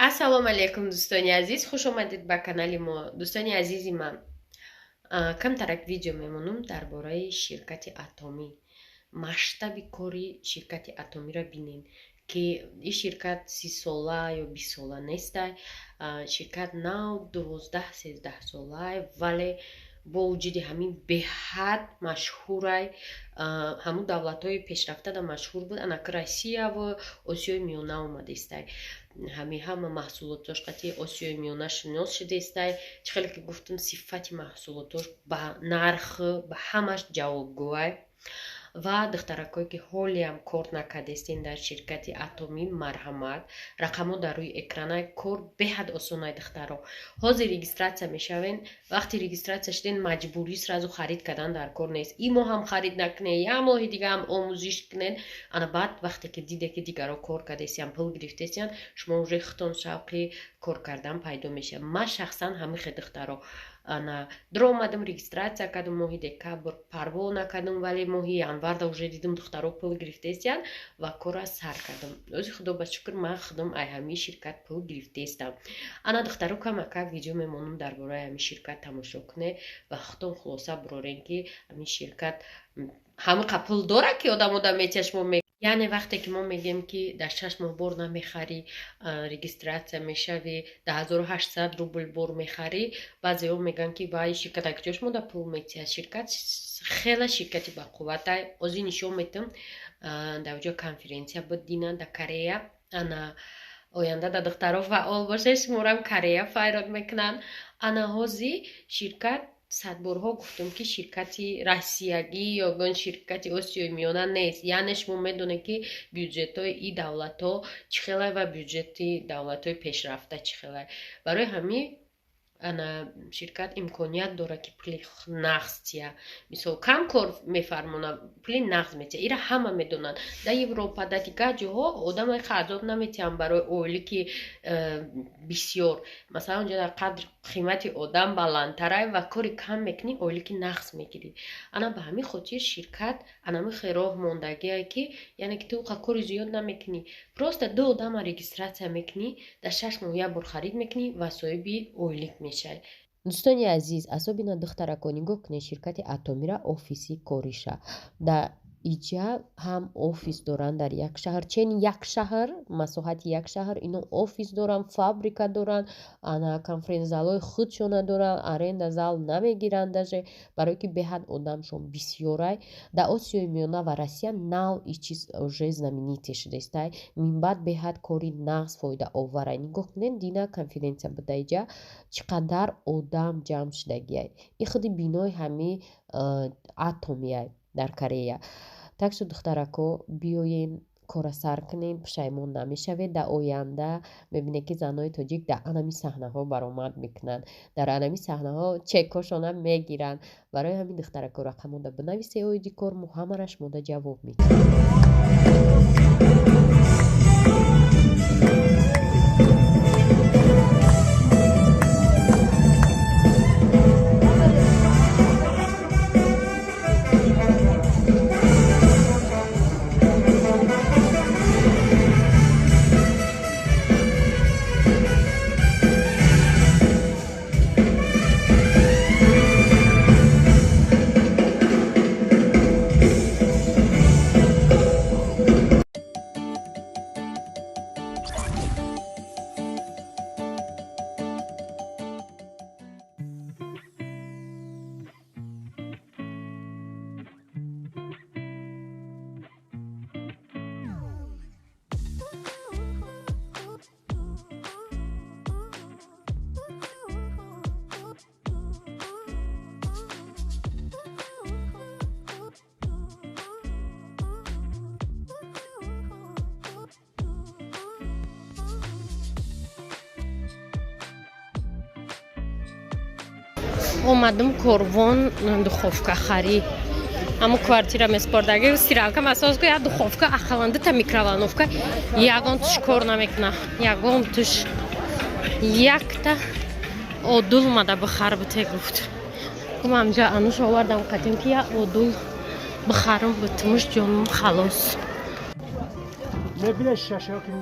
Ассалому алейкум, дӯстони азиз, хуш омадед ба канали мо. Дӯстони азизи ман, камтарак видео мемонам дар бораи ширкати атомӣ. Масштаби кори ширкати атомиро бинем, ки ин ширкат 30-сола ё 20-сола нестай. Ширкат нав 12-13 солаи, вале бо вуҷуди ҳамин беҳад машҳурай. Ҳамун давлатҳои пешрафтада машҳур буд. Анаки Россия ва Осиёи Миёна омадистай. ҳама маҳсулотош қатъи Осиёи Миёна шинос шудестай. Чӣ хеле ки гуфтам, сифати маҳсулотош ба нархи ба ҳамаш ҷавобгӯай. Ва духтаракое ки ҳолиам кор накардестен дар ширкати атомӣ, марҳамат. Рақамҳо дар рӯи экранай, кор беҳад осонай духтаро. ҳозир регистратсия мешавен. Вақти регистратсия шуден маҷбурӣ сразу харид кардан дар кор нест. ин моҳ ҳам харид накунед, як моҳи дига ҳам омӯзиш кунед. Ана баъд вақте ки диде ки дигаро кор кардестиян, пул гирифтестиян, шумо уже худтон шавқи кор кардан пайдо мешавад. ман шахсан ҳамихе духтаро ана даромадам, регистратсия кардам моҳи декабр, парво накардам, вале моҳи январ да уже дидам духтаро пул гирифтестиян ва корро сар кардам. Ози худо ба шукр, ман худам ай ҳамин ширкат пул гирифтестам. Ана духтаро камакак видео мемонам дар бораи ҳамин ширкат тамошо кунед ва худтон хулоса бурорен ки ҳамин ширкат ҳамиқа пул дора ки одам метиашмо. Яъне вақте ки мо мегем ки дар 6 моҳ бор намехарӣ, регистратсия мешавӣ, 1800 рубл бор мехарӣ, баъзеҳо мегӯянд ки ба ин ширката куҷош мода пул метиҳад. Ширкат хеле ширкати бақувватай. Озӣ нишон метам дар ҷо конференсия буд дина дар Корея. Ана оянда да духтаро фаъол бошед, шуморам Корея файрод мекунанд. Ана ҳозир ширкат садборҳо гуфтам ки ширкати россиягӣ ёгон ширкати Осиёи Миёна нест. Яъне шумо медонед ки бюджетҳои ин давлатҳо чӣ хелай ва бюджети давлатҳои пешрафта чӣ хелай. Барои ҳамин ана ширкат имконият дора ки пули нағз тия. Мисол кам кор мефармона, пули нағз метия. ира ҳама медонанд. Дар Европа, дар дигар ҷоҳо одамай қарзоб наметиҳанд барои ойлики бисёр. Масалан онҷо дар қадр қимати одам баландтарай ва кори кам мекунӣ, ойлики нағз мегирӣ. Ана ба ҳамин хотир ширкат анамихе роҳ мондагиае ки яъне ки ту кори зиёд намекунӣ. Просто ду одама регистратсия мекунӣ, дар 6 моҳ як бор харид мекунӣ ва соҳиби ойлик мешавӣ. Дӯстони азиз, асобина духтарако нигоҳ кунед, ширкати атомира офиси кориша. Дар иҷа ҳам офис доранд дар як шаҳр, чен як шаҳр, масоҳати як шаҳр, ино офис доранд, фабрика доранд, ана конференц-залои худшона доранд, аренда зал намегиранд даже, барое ки беҳад одамшон бисёрай. Дар Осиёи Миёна ва Россия нав ин чиз уже знаменитӣ шудестай. Минбаъд беҳад кори нағз фоидаоварай. нигоҳ кунед, дина конференсия буда иҷа чӣ қадар одам ҷамъ шудагиай. ин худи бинои ҳамин атомияй дар Корея. Так шуд духтарако, биёен кора сар кунем, пушаймон намешавед. Дар оянда мебинед ки занои тоҷик дар анами саҳнаҳо баромад мекунанд. Дар анами саҳнаҳо чекҳошона мегиранд. барои ҳамин духтарако рақамода бинависе, оиди кор мо ҳамара шумода ҷавоб медиҳем. омадам корвон духовка харӣ. ҳамун квартира меспордаги стиралкам асоску як духовка ахаланда та микроволновка ягон туш кор намекуна. Ягон туш якта одул омада бихар бите гуфт. гум ҳамҷа ануш овардам қатем ки як одул бихарам битмуш ҷонам халос. Мебинеш шашаки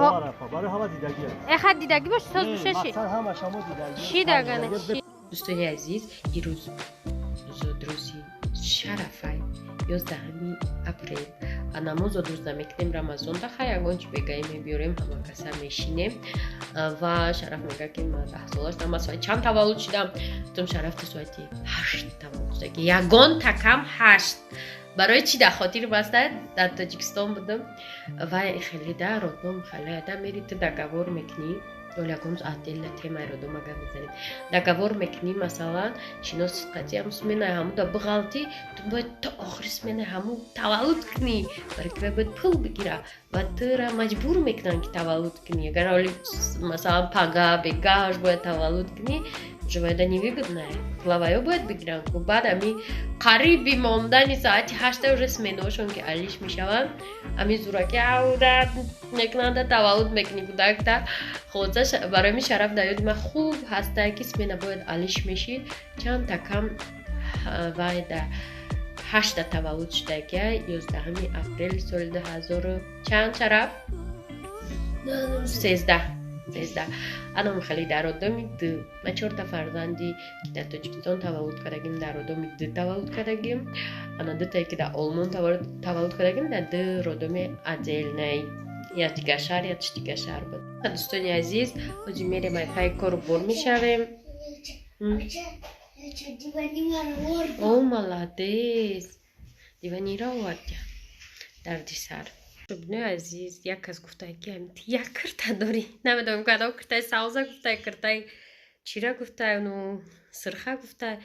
عرفه برای همه دیدگی است. خد دیدگی باشه ساز بشه چی؟ مقصد همه شما دیدگی. چی دگنه چی؟ دوستانی عزیز امروز روزی شرفای 11 апрел намоз рӯз намекунем рамазон даха ягон чи бегаи мебиёрем ҳама каса мешинем ва шараф мега ки ман 10 сола шудам ва соати чанд таваллуд шудам гуфтам шараф ту соати 8 таваллуд шуда ки ягон такам 8 барои чи дар хотир баста дар тоҷикистон будам ва хеле да родном хеле да мери ту даговор мекунӣ ягон отдельно темаро домага мезанем договор мекунӣ масалан шиноси сиқати ҳаму сменаи ҳаму да биғалти ту бояд то охири сменаи ҳаму таваллуд кунӣ барои ки бояд пул бигира ва тура маҷбур мекунанд ки таваллуд кунӣ агар ҳоли масалан пага бегаш бояд таваллуд кунӣ уже бояд невыгодное главаё бояд бигиранд баъд ами қариби мондани соати 8 уже сменаҳошон ки алиш мешаванд ами зураки ауда мекунанда таваллуд мекунӣ кудакта хоза барои ми шараф дар ёди ман хуб ҳаста ки смена бояд алиш мешид чанд такам вай да 8 таваллуд шудагия 11 апрели соли 2000 чанд шараф 13 анам хеле дар одами ду ма 4 фарзанди ки дар тоҷикистон таваллуд кардагим дар одами ду таваллуд кардагим ана дутае ки дар олмон таваллуд кардагим дар ду родоми отдельнаи я дигар шаҳр я дигар шаҳр буд дӯстони азиз ҳоҷи мерем ай пай кору бор мешавем о молодец диваниро овардя дарди сар шубнои азиз як кас гуфтае ки як кирта дорӣ намедонам кадом киртаи савза гуфтае киртаи чира гуфтае ну сирха гуфтае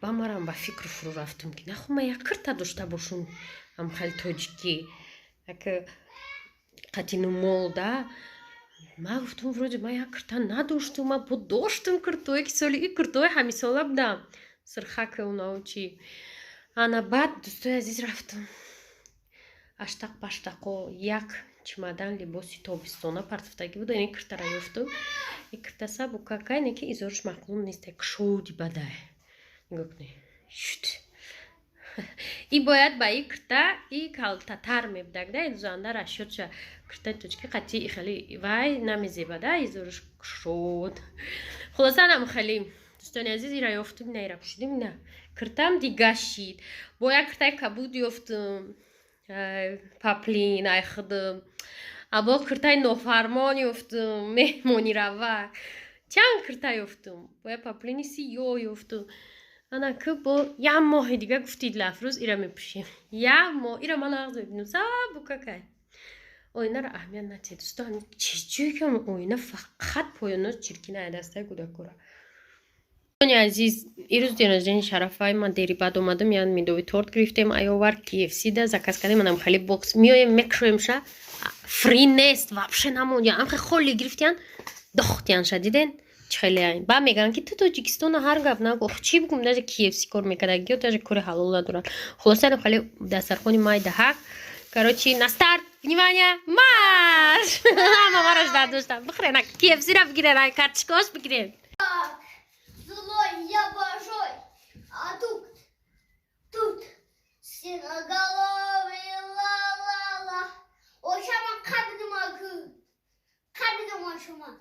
ба марам ба фикру фурӯ рафтам ки нахӯ ман як кирта дошта бошум ам хеле тоҷикӣ як қатину мол да ман гуфтам вроде ман як кирта надоштам ман бо доштам киртое ки соли и киртои ҳамисола будам сирхака унау чи ана баъд дӯстои азиз рафтам аштақ паштақо як чемодан либоси тобистона партафтагӣ буда ин киртаро ёфтам ин кирта сабукакай не ки изориш мақлум несте кшоди бадае нигоҳ кунӣ шуд и бояд ба и кирта и калтатар мебудагда идузандар ашёдша киртаи тоҷикӣ қатъи хеле вай намезебада изориш кшод хулоса нам хеле дӯстони азиз ира ёфтам наира пушидим на киртам дига шид бо як киртаи кабуд ёфтам паплин ай худам або киртаи нофармон ёфтам меҳмонирава чанд кирта ёфтам бо як паплини сиёҳ ёфтам ана ки бо як моҳи дига гуфти идилафрӯз ира мепӯшем як моҳ ира ман нағз мебинам сабукакай оинаро аҳамият натиҳ дӯстон чӣ ҷӯе ки оина фақат поёнош чиркина дастаи кӯдакора дӯстони азиз ирӯз деназҷани шарафай ман дери баъд омадам яън медови торт гирифтем аёвар KFC да заказ кардем манам хеле бокс миёем мекушоемша фри нест вообще намонд яън хеле холли гирифтиян дохтиянша диден чӣ хеле айн ба мегӯянд ки ту тоҷикистона ҳар гап нагӯ чӣ бигум даже KFC кор мекардагиё даже кори ҳалол надорад хулоса хеле дастархони майдаҳак короче на старт внимание марш ҳама маро ждат доштам бихӯрен KFC ро бигирен карточкаош бигирен Я большой, а тут синоголовый ла-ла-ла. Ошама кабидум ошама.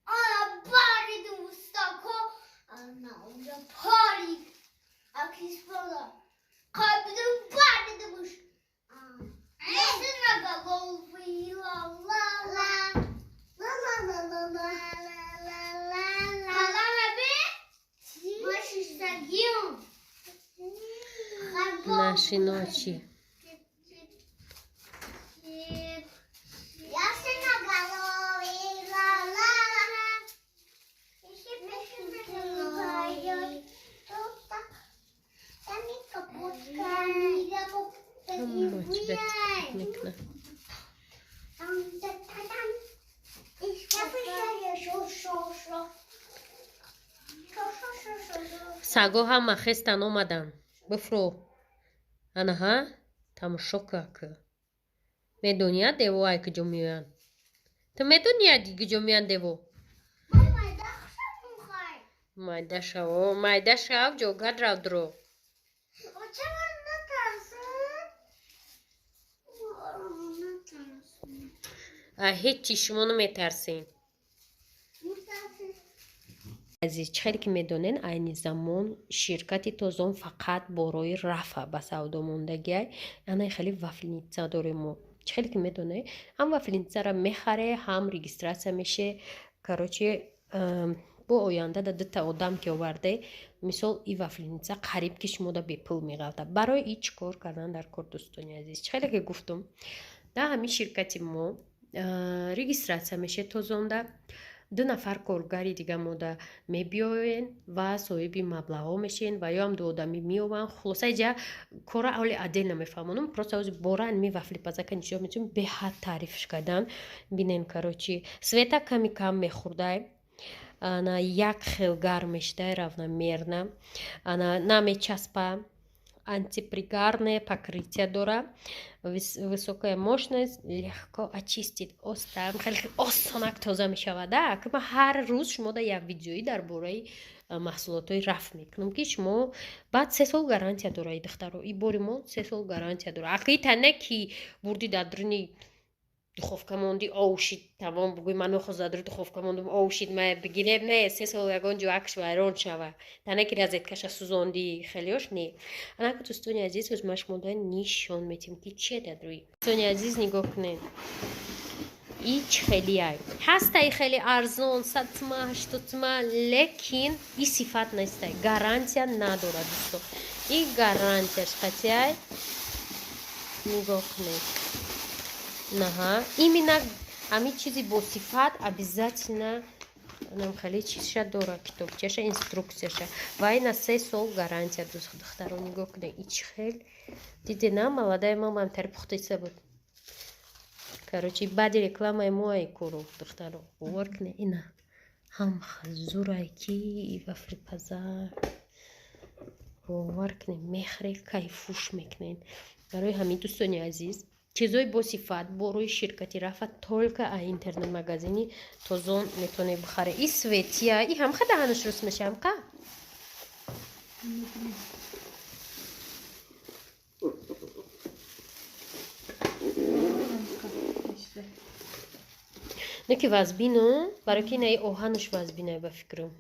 Она баридум устако, она уже парит. А киспала, кабидум баридум уж. Синоголовый ла-ла-ла. Ла-ла-ла-ла-ла. Наши ночи. саго ҳама хестан омадан бифро анаҳа тамошо как медония дево ай куҷо меоянд ту медония ди куҷо меоянд дево майда шав ҷогад равдро ҳеҷ шумо наметарсен. азиз, чӣ хеле ки медонен айни замон ширкати Тозон фақат борои рафа ба савдо мондагиай. Яъне хеле вафлиница дорем мо. Чӣ хеле ки медоне, ҳам вафлиницаро мехаре, ҳам регистратсия меше. Короче, бо оянда да дута одам ки оварде, мисол и вафлиница қариб ки шумо да бепул меғалта. Барои и чӣ кор кардан дар кор дӯстони азиз? Чӣ хеле ки гуфтум, да ҳамин ширкати мо регистратсия меше Тозонда. 2 нафар коргари дига мода мебиёен ва соҳиби маблағҳо мешен ва ё ҳам 2 одамӣ меёван. Хулоса иҷа кора авли адел намефаҳмонам. Просто ози боран ми вафли пазака нишо метун беҳад таърифш кардан. Бинен, короче, света ками кам мехӯрдай. Она як хел гарм мештай равномерно. Она намечаспа. Антипригарное покрытие дора. Высокая мощность, легко очистит. Остам хеле осонак тоза мешавад. Да, ма ҳар рӯз шумо да як видеои дар бораи маҳсулотҳои рафт мекунам ки шумо баъд 3 сол гарантия дора. И духтаро и бори мо 3 сол гарантия дора. Ақита не ки бурди дар дурини духовка монди овушид, тавон бугӯй ман охоз дар дури духовка мондум овушид ма бигирем, не 3 сол ягон ҷо акш вайрон шава. Тане ки розеткаша сузонди хелиёш не. Ана ки дӯстони азиз, оз ма шумо да нишон метим ки чие дар дури. Дӯстони азиз, нигоҳ кунед. И чӣ хелиай. Ҳастай хеле арзон, 100 тума, 80 тума, лекин и сифат нестай. Гарантия надорад дӯсто. И гарантияш қатиай. Нигоҳ кунед. Наха, именно ҳамин чизи бо сифат обязательно нам хеле чизша дора, китобчаша, инструкцияша. Ва на 3 сол гарантия духтаро нигоҳ кунед. И чӣ хел дидена молодая мама амтари пухтиса буд. Короче, баъди рекламаи мои куру духтаро бовар кунед. Ина ҳам хазурай ки вафли паза бовар кунед, мехре кайфуш мекунед. Барои ҳамин дӯстони азиз, чизои босифат борои ширкати рафа только а интернет-магазини Тозон метавонед бихаре. И светия, и ҳамқа даҳанаш рус меша ҳамқа. Не ки вазбину, барои ки наи оҳанаш вазбинай ба фикрам.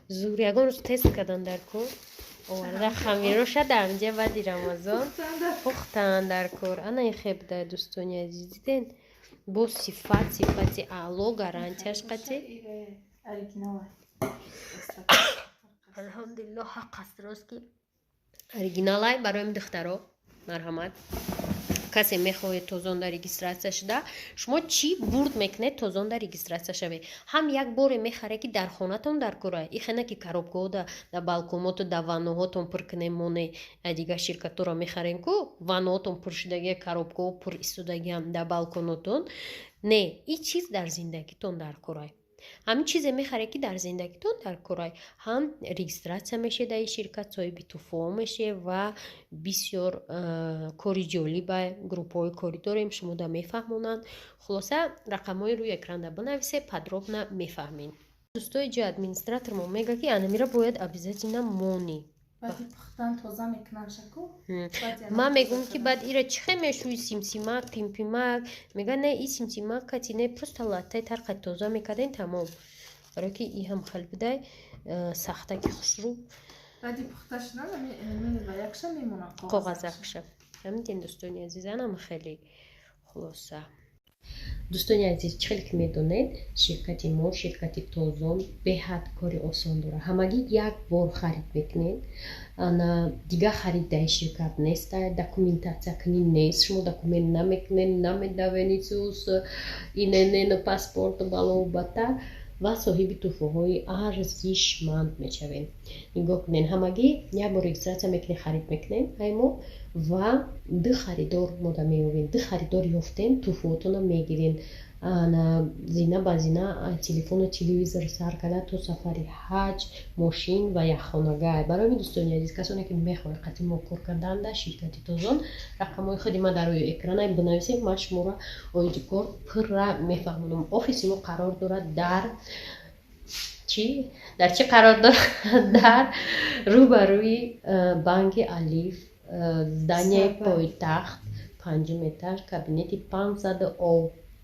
Зур ягон рӯз тест кардан дар кор. Оварда хамироша дамҷа баъди Рамазон пухтан дар кор. Ана и хеб да дӯстони азиз диден. Бо сифати аъло гарантияш қатӣ. Алҳамдулиллоҳ ҳақ аст рост ки оригиналай. Барои духтаро марҳамат. Касе мехоҳед Тозонда регистратсия шуда, шумо чӣ бурд мекунед Тозонда регистратсия шавед. Ҳам як боре мехаре ки дар хонатон дар корай. Ихена ки коробкаҳо да балконоту да ванноҳотон пур кунем моне. Дига ширкатҳоро мехарем ку ванноҳотон пур шудаги, коробкаҳо пур истодагиам да балконотон. Не, и чиз дар зиндагитон дар корай. ҳамин чизе мехаре ки дар зиндагитон дар корай. Ҳам регистратсия меше дар ин ширкат, соҳиби туфоҳо меше ва бисёр кори ҷолиба группаҳои корӣ дорем. шумо да мефаҳмонанд. хулоса рақамҳои рӯи экран да бинависе, подробно мефаҳмед. дӯстои ҷо администратор мо мега ки анамира бояд обязательно монӣ. Ман мегӯям ки баъд ира чихе мешӯи симсимак, пимпимак. Мега не и симсимак кати не просто латтай тарқай тоза мекарден тамом. Барои ки и ҳам хел бидай сахтаки хушрӯ. Баъди пухта шудан ва якша мемонад коғазакша. Ҳамин дӯстони азиз, анам хеле хулоса. Дӯстони азиз, чӣ хеле ки медонед, ширкати мо, ширкати Тозон беҳад кори осон дорад. Ҳамагӣ як бор харид мекунед. Ана дига харид дар ширкат нестай, документация кунӣ нест. Шумо документ намекунед, намедавенед сус, иненен паспорт балу бата ва соҳиби туфоҳои арзишманд мешавед. Нигоҳ кунед, ҳамагӣ як бор регистратсия мекунед, харид мекунед аймо ва 2 харидор мода меёвем. 2 харидор ёфтем, туфоҳотона мегирем. зина ба зина телефону телевизор сар карда то сафари ҳаҷ, мошин ва якхонагай. Барои дӯстони азиз, касоне ки мехоҳед қатъи мо кор кардан дар ширкати Тозон, рақамҳои худи ма дар рӯи экрана бинависед. Ман шуморо оиди кор пурра мефаҳмонам. Офиси мо қарор дорад дар چی؟ در چی قرار داره؟ در روبروی بانک الیف здание پایتخت 5 метр кабинети 500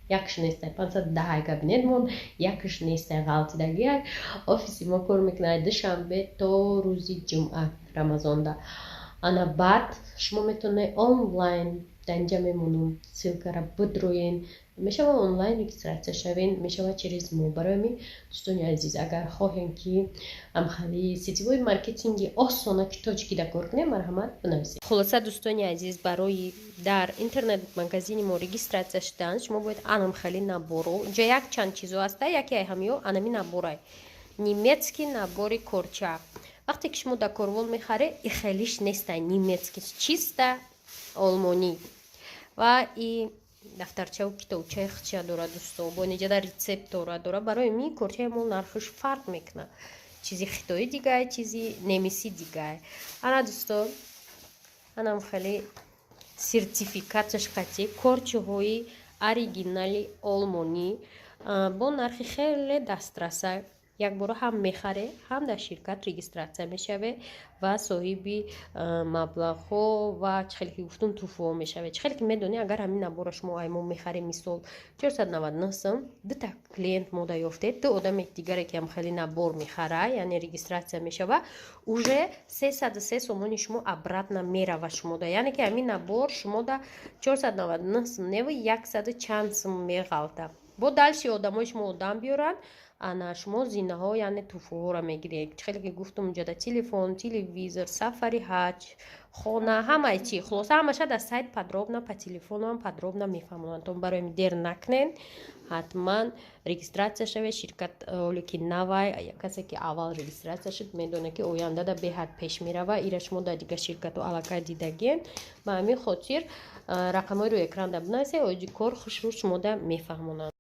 якш нестай 510 кабинетмон якш нестай ғалтидагияк офиси мо кор мекунад душанбе то рӯзи ҷумъа рамазонда ана баъд шумо метавонед онлайн дар инҷа мемонам ссилкара бидроен мешава онлайн регистратсия шавен мешава через мо барои ҳамин дӯстони азиз агар хоҳем ки амхали сетивои маркетинги осона ки тоҷикида кор кунем марҳамат бинависед. Хулоса дӯстони азиз барои дар интернет магазини мо регистратсия шудан шумо бояд анамхали наборо ҷа як чанд чизо аста яке ҳамиё анами наборай немецкий набори корча вақте ки шумо дар корвол мехаре ихелиш нестай немецкий чиста олмонӣ ва и дафтарчаву китобчаи хича дора дӯсто бо неҷада рецептора дора барои ми корчаи мо нархиш фарқ мекунад чизи хитои дигай чизи немисӣ дигай ана дӯсто анам хеле сертификаташ қатъи корчаҳои оригинали олмонӣ бо нархи хеле дастраса якбора ҳам мехаре ҳам дар ширкат регистратсия мешаве ва соҳиби маблағҳо ва чӣ хеле ки гуфтум туҳфаҳо мешаве чӣ хеле ки медонӣ агар ҳамин набора шумо ай мо мехарем мисол 499 сом дута клиент мода ёфтед ду одаме дигаре ки ҳам хеле набор мехара яъне регистратсия мешава уже 303 сомони шумо обратно мерава шумода яъне ки ҳамин набор шумода 499 сом неву 100 чанд сом меғалта бо дальши одамои шумо одам биёранд ана шумо зинаҳо яъне туҳфаҳоро мегиред чӣ хеле ки гуфтум ҷада телефон телевизор сафари ҳаҷ хона ҳамаи чӣ хулоса ҳамаша дар сайт подробно по телефону ҳам подробно мефаҳмонанд то барои дер накунед ҳатман регистратсия шавед ширкат оле ки навай касе ки аввал регистратсия шуд медонад ки ояндада беҳад пеш мерава ира шумо дар дигар ширкату аллакай дидагем ба ҳамин хотир рақамҳои рӯи экран дар бинависед оиди кор хушрӯ шумода мефаҳмонанд